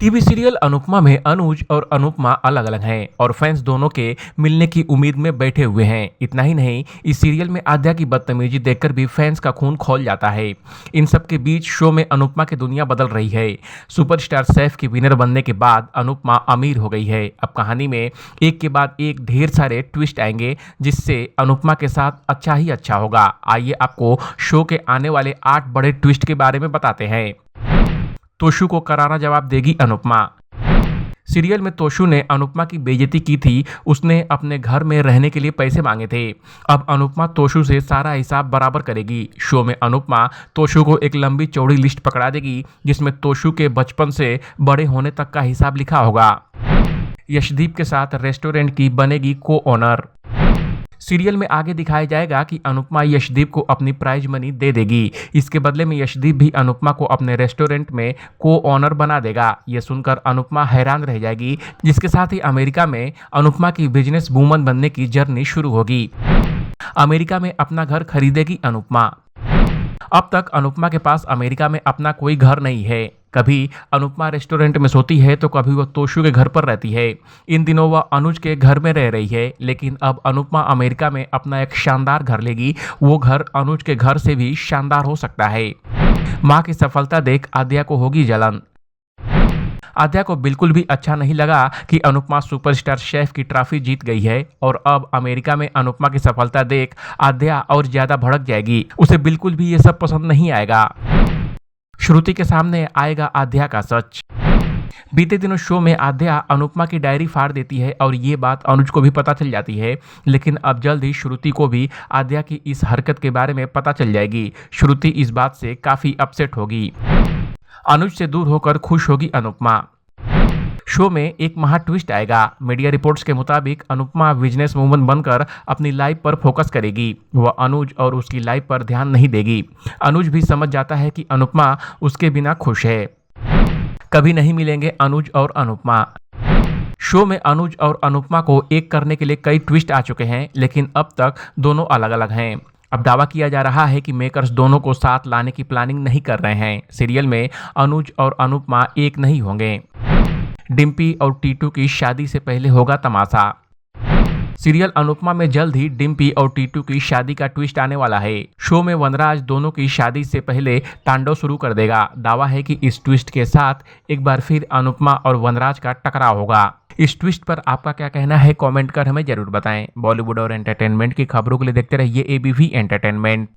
TV serial Anupama में अनुज और अनुपमा अलग अलग हैं और फैंस दोनों के मिलने की उम्मीद में बैठे हुए हैं। इतना ही नहीं, इस सीरियल में आद्या की बदतमीजी देखकर भी फैंस का खून खौल जाता है। इन सब के बीच शो में अनुपमा की दुनिया बदल रही है। सुपरस्टार सैफ की विनर बनने के बाद अनुपमा अमीर हो गई है। अब कहानी में एक के बाद एक ढेर सारे ट्विस्ट आएंगे, जिससे अनुपमा के साथ अच्छा ही अच्छा होगा। आइए आपको शो के आने वाले 8 बड़े ट्विस्ट के बारे में बताते हैं। तोशु को करारा जवाब देगी अनुपमा। सीरियल में तोशु ने अनुपमा की बेइज्जती की थी। उसने अपने घर में रहने के लिए पैसे मांगे थे। अब अनुपमा तोशु से सारा हिसाब बराबर करेगी। शो में अनुपमा तोशु को एक लंबी चौड़ी लिस्ट पकड़ा देगी, जिसमें तोशु के बचपन से बड़े होने तक का हिसाब लिखा होगा। यशदीप के साथ रेस्टोरेंट की बनेगी को ओनर। सीरियल में आगे दिखाया जाएगा कि अनुपमा यशदीप को अपनी प्राइज मनी दे देगी। इसके बदले में यशदीप भी अनुपमा को अपने रेस्टोरेंट में को ओनर बना देगा। यह सुनकर अनुपमा हैरान रह जाएगी, जिसके साथ ही अमेरिका में अनुपमा की बिजनेस वूमन बनने की जर्नी शुरू होगी। अमेरिका में अपना घर खरीदेगी अनुपमा। अब तक अनुपमा के पास अमेरिका में अपना कोई घर नहीं है। कभी अनुपमा रेस्टोरेंट में सोती है तो कभी वह तोशु के घर पर रहती है। इन दिनों वह अनुज के घर में रह रही है, लेकिन अब अनुपमा अमेरिका में अपना एक शानदार घर लेगी। वो घर अनुज के घर से भी शानदार हो सकता है। मां की सफलता देख आद्या को होगी जलन। आद्या को बिल्कुल भी अच्छा नहीं लगा कि अनुपमा सुपरस्टार शेफ की ट्रॉफी जीत गई है और अब अमेरिका में अनुपमा की सफलता देख आद्या और ज्यादा भड़क जाएगी। उसे बिल्कुल भी ये सब पसंद नहीं आएगा। श्रुति के सामने आएगा आद्या का सच। बीते दिनों शो में आद्या अनुपमा की डायरी फाड़ देती है और ये बात अनुज को भी पता चल जाती है, लेकिन अब जल्द ही श्रुति को भी आद्या की इस हरकत के बारे में पता चल जाएगी। श्रुति इस बात से काफी अपसेट होगी। अनुज से दूर होकर खुश होगी अनुपमा। शो में एक महा ट्विस्ट आएगा। मीडिया रिपोर्ट्स के मुताबिक अनुपमा बिजनेस वूमन बनकर अपनी लाइफ पर फोकस करेगी। वह अनुज और उसकी लाइफ पर ध्यान नहीं देगी। अनुज भी समझ जाता है कि अनुपमा उसके बिना खुश है। कभी नहीं मिलेंगे अनुज और अनुपमा। शो में अनुज और अनुपमा को एक करने के लिए कई ट्विस्ट आ चुके हैं, लेकिन अब तक दोनों अलग अलग हैं। अब दावा किया जा रहा है कि मेकर्स दोनों को साथ लाने की प्लानिंग नहीं कर रहे हैं। सीरियल में अनुज और अनुपमा एक नहीं होंगे। डिम्पी और टीटू की शादी से पहले होगा तमाशा। सीरियल अनुपमा में जल्द ही डिम्पी और टीटू की शादी का ट्विस्ट आने वाला है। शो में वनराज दोनों की शादी से पहले तांडव शुरू कर देगा। दावा है कि इस ट्विस्ट के साथ एक बार फिर अनुपमा और वनराज का टकराव होगा। इस ट्विस्ट पर आपका क्या कहना है, कमेंट कर हमें जरूर बताएं। बॉलीवुड और एंटरटेनमेंट की खबरों के लिए देखते रहिए एबीपी एंटरटेनमेंट।